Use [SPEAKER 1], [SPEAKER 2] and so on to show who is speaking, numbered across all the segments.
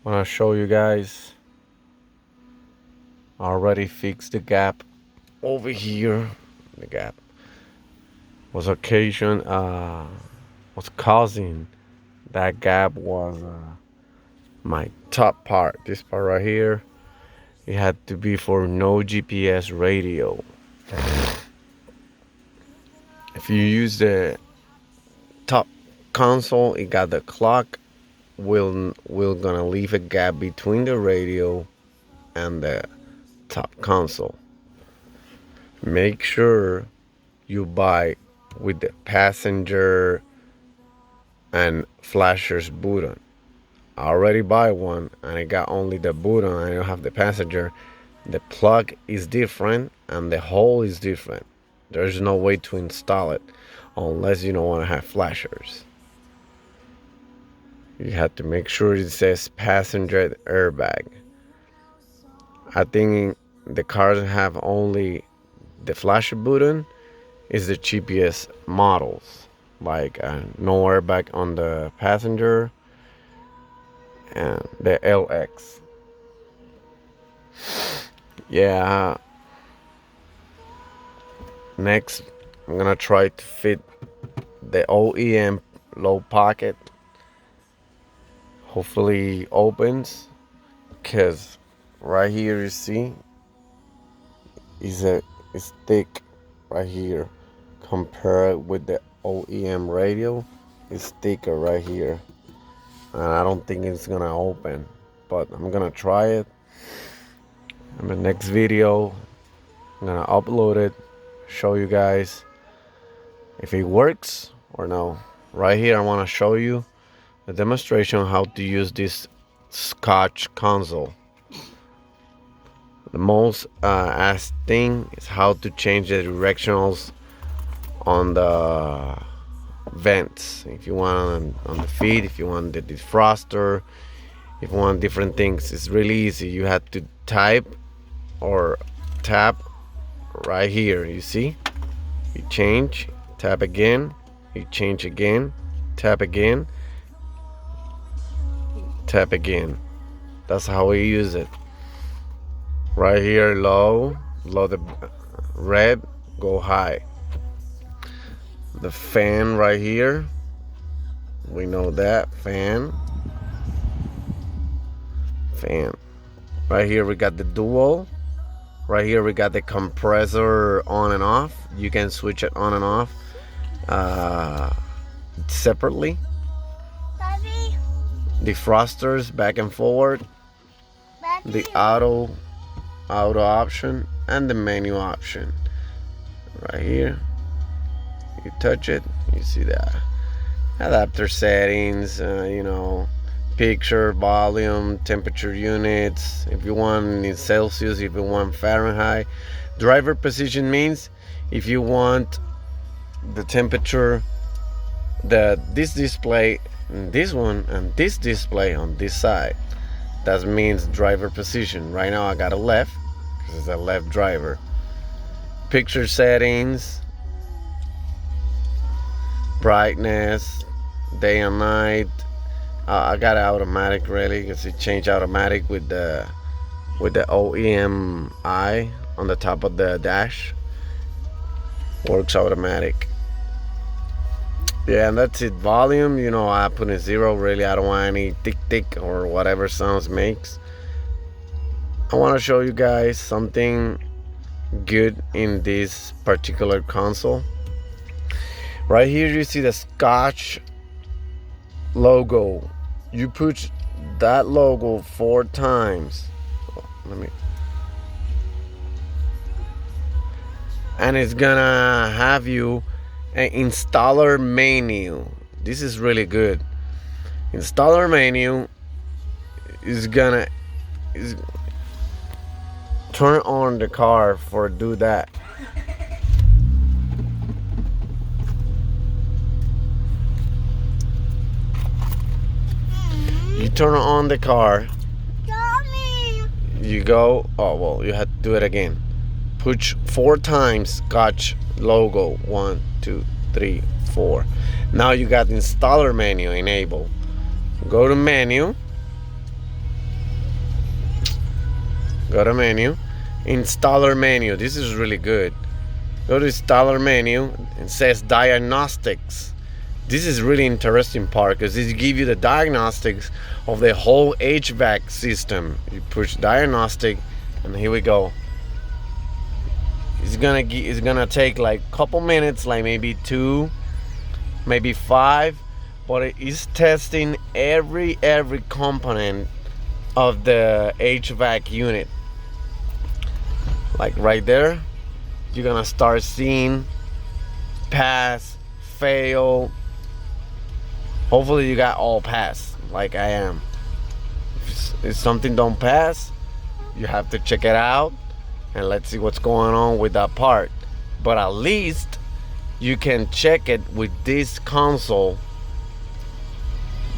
[SPEAKER 1] Want to show you guys. Already fixed the gap over here. The gap was was causing that gap was my top part. This part right here. It had to be for no GPS radio. If you use the top console, it got the clock. We're gonna leave a gap between the radio and the top console. Make sure you buy with the passenger and flashers button. I already buy one and I got only the button. I don't have the passenger. The plug is different and the hole is different. There's no way to install it unless you don't want to have flashers. You have to make sure it says passenger airbag. I think the cars have only the flasher button is the cheapest models, like no airbag on the passenger and the LX. Yeah. Next, I'm gonna try to fit the OEM low pocket. Hopefully opens, cause right here you see is thick right here. Compared with the OEM radio, it's thicker right here, and I don't think it's gonna open. But I'm gonna try it. In the next video, I'm gonna upload it, show you guys if it works or no. Right here, I want to show you a demonstration on how to use this Scotch console. The most asked thing is how to change the directionals on the vents. If you want on the feet, if you want the defroster, if you want different things, it's really easy. You have to type or tap right here. You see, you change, tap again, you change again, tap again, tap again. That's how we use it. Right here, low the red, go high. The fan right here, we know that fan. Right here we got the dual. Right here we got the compressor on and off. You can switch it on and off separately.
[SPEAKER 2] Daddy.
[SPEAKER 1] Defrosters back and forward.
[SPEAKER 2] Daddy.
[SPEAKER 1] The auto option and the menu option. Right here, you touch it, you see that adapter settings, picture, volume, temperature units, if you want in Celsius, if you want Fahrenheit. Driver position means if you want the temperature that this display, this one, and this display on this side, that means driver position. Right now I got a left because it's a left driver. Picture settings, brightness, day and night. I got it automatic really because it changed automatic with the OEM eye on the top of the dash. Works automatic. Yeah, and that's it. Volume, I put a 0 really. I don't want any tick or whatever sounds makes. I want to show you guys something good in this particular console. Right here you see the Scotch logo. You push that logo 4 times. And it's gonna have you an installer menu. This is really good. Installer menu is turn on the car for do that. You turn on the car.
[SPEAKER 2] Mommy.
[SPEAKER 1] You go. Oh well, you had to do it again. Push 4 times Scotch logo. 1, 2, 3, 4. Now you got installer menu enabled. Go to menu. Go to menu, installer menu. This is really good. Go to installer menu. It says diagnostics. This is really interesting part because this gives you the diagnostics of the whole HVAC system. You push diagnostic, and here we go. It's gonna take like a couple minutes, like maybe 2, maybe 5, but it is testing every component of the HVAC unit. Like right there, you're gonna start seeing pass, fail. Hopefully you got all pass, like I am. If something don't pass, you have to check it out and let's see what's going on with that part. But at least you can check it with this console.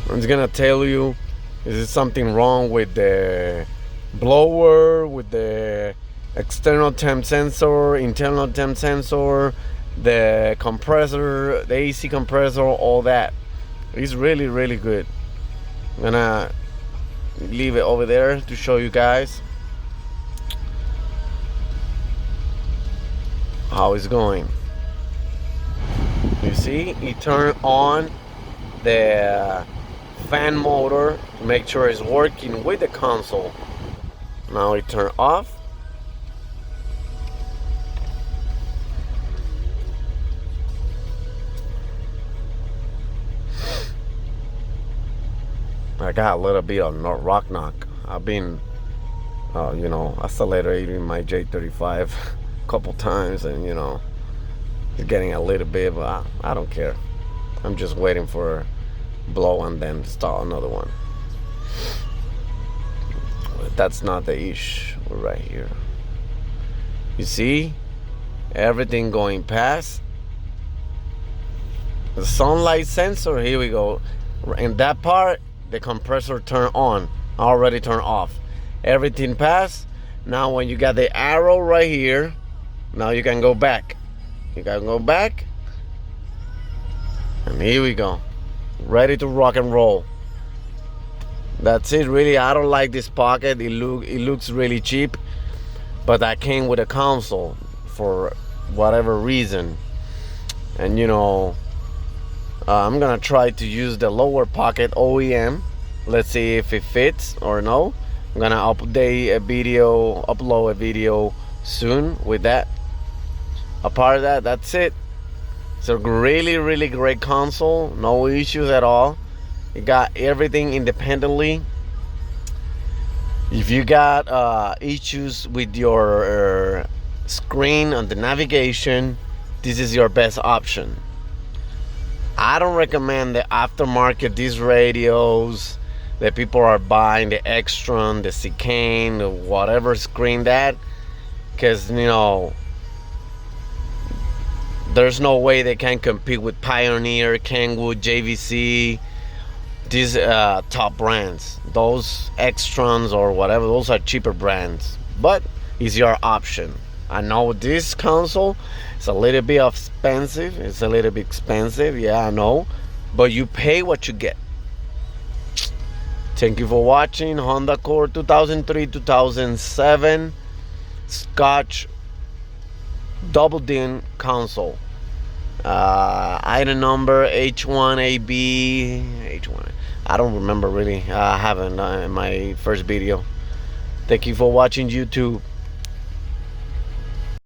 [SPEAKER 1] It's gonna tell you, is there something wrong with the blower, with the external temp sensor, internal temp sensor, the compressor, the AC compressor, all that. It's really, really good. I'm gonna leave it over there to show you guys how it's going. You see, you turn on the fan motor to make sure it's working with the console. Now we turn off. I got a little bit of rock knock. I've been, accelerating my J35 a couple times, and it's getting a little bit, but I don't care. I'm just waiting for blow and then start another one. But that's not the issue right here. You see, everything going past the sunlight sensor. Here we go. In that part, the compressor turn on, already turn off. Everything passed. Now when you got the arrow right here, now you can go back. You can go back, and here we go, ready to rock and roll. That's it. Really, I don't like this pocket. It looks really cheap, but that came with a console for whatever reason. And I'm gonna try to use the lower pocket OEM. Let's see if it fits or no. I'm gonna upload a video soon with that. Apart of that, that's it. It's a really, really great console. No issues at all. It got everything independently. If you got issues with your screen on the navigation, this is your best option. I don't recommend the aftermarket, these radios that people are buying, the Extron, the Cicane, the whatever screen that, because there's no way they can compete with Pioneer, Kenwood, JVC, these top brands. Those Extrons or whatever, those are cheaper brands, but it's your option. I know this console is a little bit expensive. It's a little bit expensive, yeah, I know, but you pay what you get. Thank you for watching. Honda Accord 2003-2007 Scotch double din console. Item number H1AB. H1. I don't remember really. I haven't in my first video. Thank you for watching YouTube.